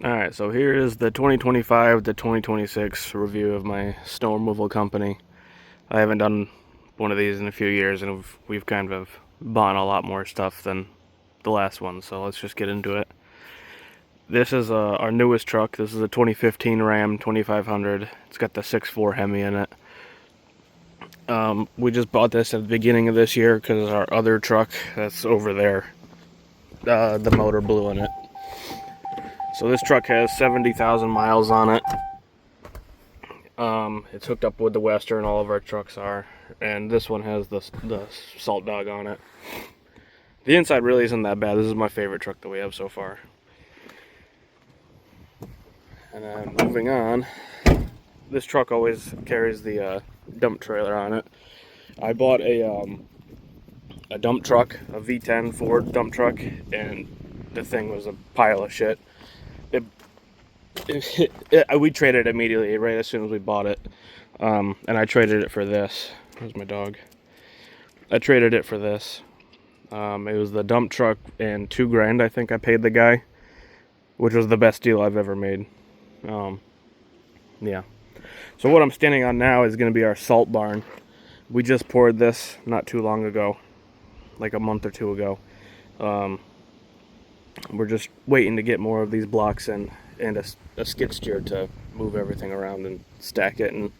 Alright, so here is the 2025 to 2026 review of my snow removal company. I haven't done one of these in a few years, and we've kind of bought a lot more stuff than the last one, so let's just get into it. This is our newest truck. This is a 2015 Ram 2500. It's got the 6.4 Hemi in it. We just bought this at the beginning of this year because our other truck that's over there, the motor blew in it. So this truck has 70,000 miles on it. It's hooked up with the Western, all of our trucks are, and this one has the Salt Dog on it. The inside really isn't that bad. This is my favorite truck that we have so far. And then moving on, this truck always carries the dump trailer on it. I bought a dump truck, a V10 Ford dump truck, and the thing was a pile of shit. We traded it immediately, right as soon as we bought it. And I traded it for this. There's my dog. I traded it for this. It was the dump truck and $2,000 I think I paid the guy, which was the best deal I've ever made. Yeah. So what I'm standing on now is going to be our salt barn. We just poured this not too long ago, like a month or two ago. We're just waiting to get more of these blocks in and a skid steer to move everything around and stack it. And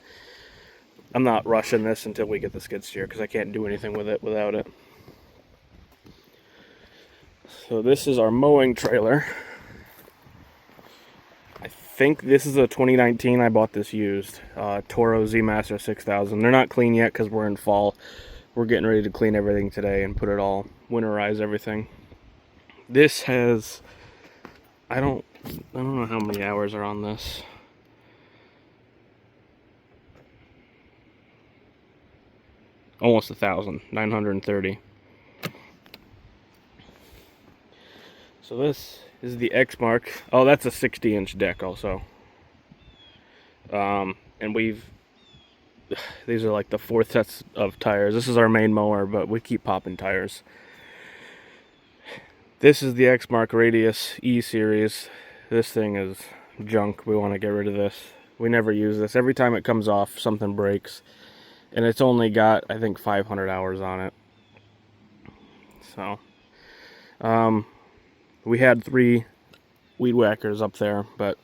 I'm not rushing this until we get the skid steer because I can't do anything with it without it. So this is our mowing trailer. I think this is a 2019. I bought this used. Toro Z Master 6000. They're not clean yet because we're in fall. We're getting ready to clean everything today and put it all, winterize everything. This has, I don't know how many hours are on this. Almost 1,000, 930. So this is the Exmark. Oh, that's a 60-inch deck also. And these are like the 4th sets of tires. This is our main mower, but we keep popping tires. This is the Exmark Radius E series. This thing is junk. We want to get rid of this. We never use this. Every time it comes off, something breaks. And it's only got, I think, 500 hours on it. So, we had 3 weed whackers up there, but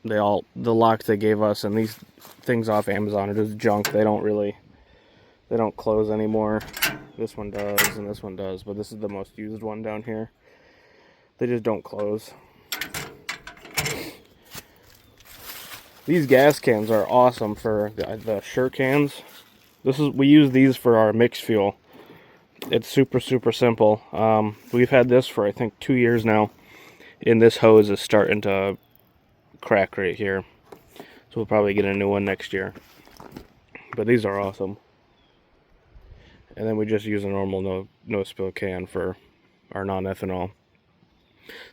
the locks they gave us and these things off Amazon are just junk. They don't close anymore. This one does and this one does, but this is the most used one down here. They just don't close. These gas cans are awesome for the Sure cans. We use these for our mixed fuel. It's super simple. We've had this for I think 2 years now, and this hose is starting to crack right here. So we'll probably get a new one next year. But these are awesome. And then we just use a normal no spill can for our non-ethanol.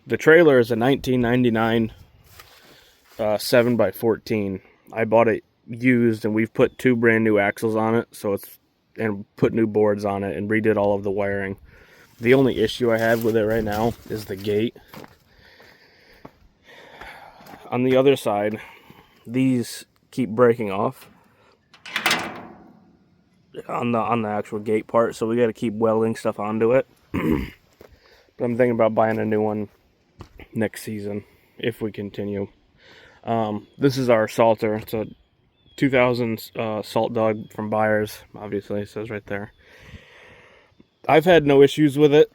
The trailer is a 1999 7x14. I bought it used, and we've put 2 brand new axles on it, and put new boards on it and redid all of the wiring. The only issue I have with it right now is the gate. On the other side, these keep breaking off on the actual gate part, so we got to keep welding stuff onto it. But I'm thinking about buying a new one next season if we continue. This is our salter. It's a 2000 Salt Dog from Byers. Obviously, it says right there. I've had no issues with it.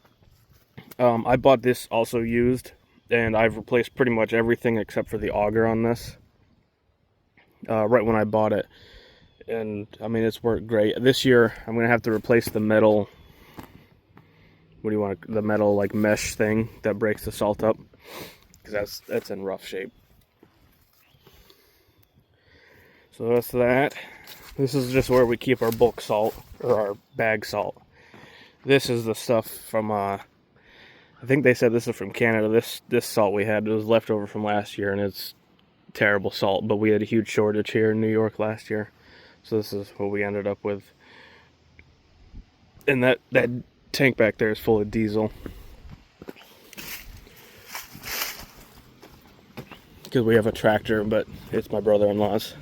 I bought this also used, and I've replaced pretty much everything except for the auger on this. Right when I bought it, and I mean it's worked great. This year I'm gonna have to replace the metal. What do you want? The metal like mesh thing that breaks the salt up, because that's in rough shape. So that's that. This is just where we keep our bulk salt, or our bag salt. This is the stuff from, I think they said this is from Canada. This salt we had, it was left over from last year, and it's terrible salt, but we had a huge shortage here in New York last year. So this is what we ended up with. And that tank back there is full of diesel. because we have a tractor, but it's my brother-in-law's.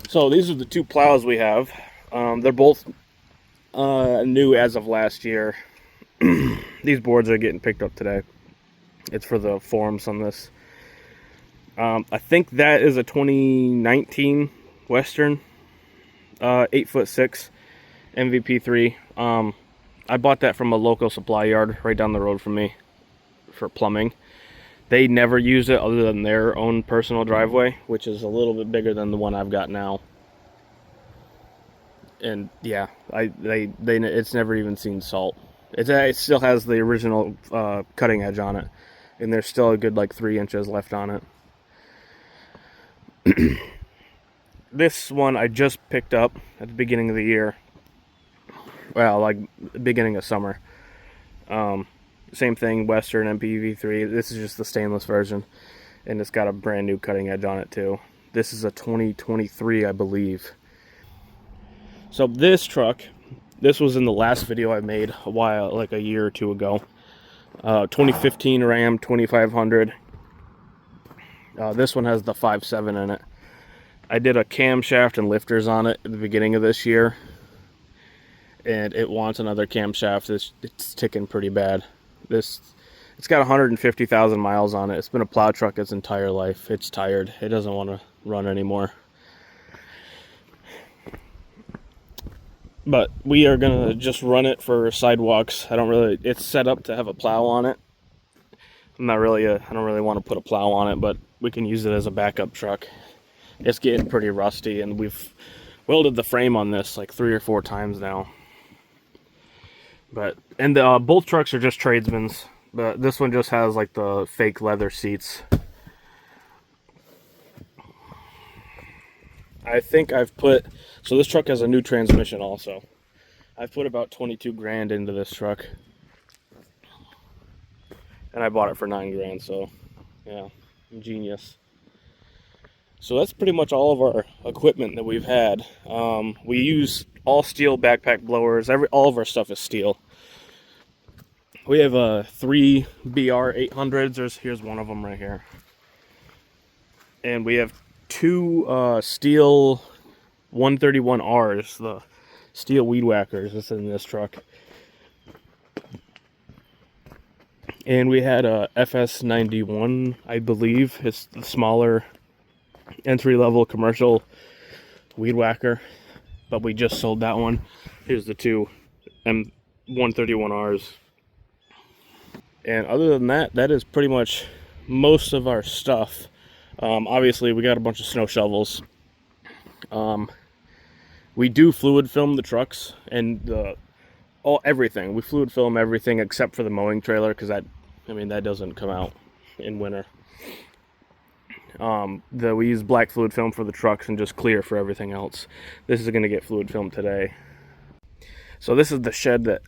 So these are the two plows we have. They're both new as of last year. These boards are getting picked up today. It's for the forums on this. I think that is a 2019 Western 8'6" MVP3. I bought that from a local supply yard right down the road from me for plumbing. They never use it other than their own personal driveway, which is a little bit bigger than the one I've got now. And yeah, it's never even seen salt. It still has the original cutting edge on it, and there's still a good like 3 inches left on it. This one I just picked up at the beginning of the year. Well, like beginning of summer. Same thing, Western MPV3. This is just the stainless version, and it's got a brand new cutting edge on it too. This is a 2023, I believe. So this truck, this was in the last video I made a while, like a year or two ago. 2015 Ram 2500. This one has the 5.7 in it. I did a camshaft and lifters on it at the beginning of this year, and it wants another camshaft. It's ticking pretty bad. It's got 150,000 miles on it. It's been a plow truck its entire life. It's tired. It doesn't want to run anymore. But we are gonna just run it for sidewalks. It's set up to have a plow on it. I don't really want to put a plow on it, but we can use it as a backup truck. It's getting pretty rusty, and we've welded the frame on this like 3 or 4 times now. And both trucks are just tradesmen's, but this one just has like the fake leather seats. I think so this truck has a new transmission also. I've put about 22 grand into this truck, and I bought it for 9 grand, so yeah, I'm genius. So that's pretty much all of our equipment that we've had. We use all steel backpack blowers. All of our stuff is steel. We have 3 BR 800s. Here's one of them right here. And we have 2 steel 131Rs, the steel weed whackers that's in this truck. And we had a FS91, I believe. It's the smaller entry-level commercial weed whacker, but we just sold that one. Here's the 2 M131Rs. And other than that, that is pretty much most of our stuff. Obviously, we got a bunch of snow shovels. We do fluid film the trucks and everything. We fluid film everything except for the mowing trailer, because that doesn't come out in winter. We use black fluid film for the trucks and just clear for everything else. This is going to get fluid filmed today. So this is the shed that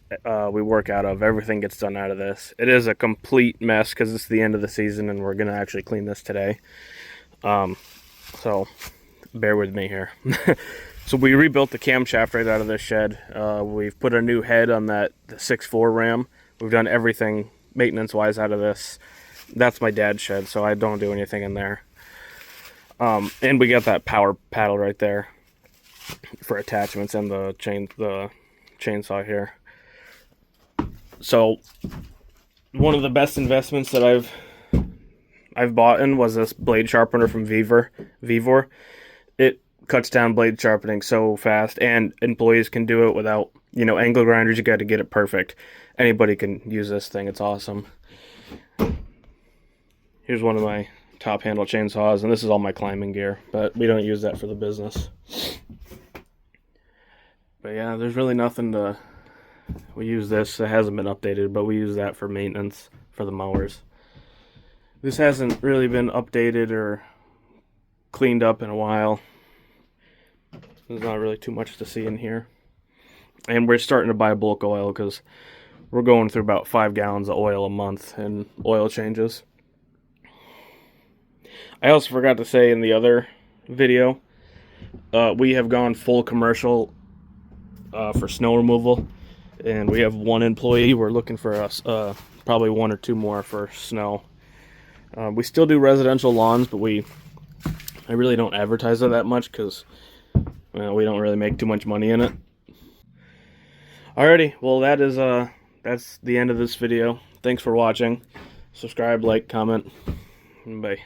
we work out of. Everything gets done out of this. It is a complete mess because it's the end of the season, and we're going to actually clean this today. So bear with me here. So we rebuilt the camshaft right out of this shed. We've put a new head on the 6.4 Ram. We've done everything maintenance-wise out of this. That's my dad's shed, so I don't do anything in there. And we got that power paddle right there for attachments, and the chainsaw here. So one of the best investments that I've bought in was this blade sharpener from Vevor. It cuts down blade sharpening so fast, and employees can do it without, angle grinders. You got to get it perfect. Anybody can use this thing. It's awesome. Here's one of my top handle chainsaws, and this is all my climbing gear, but we don't use that for the business. But yeah, there's really nothing we use this. It hasn't been updated, but we use that for maintenance for the mowers. This hasn't really been updated or cleaned up in a while. There's not really too much to see in here. And we're starting to buy bulk oil because we're going through about 5 gallons of oil a month in oil changes. I also forgot to say in the other video, we have gone full commercial for snow removal, and we have 1 employee. We're looking for probably 1 or 2 more for snow. We still do residential lawns, but I really don't advertise it that much because we don't really make too much money in it. Alrighty, well that's the end of this video. Thanks for watching. Subscribe, like, comment, and bye.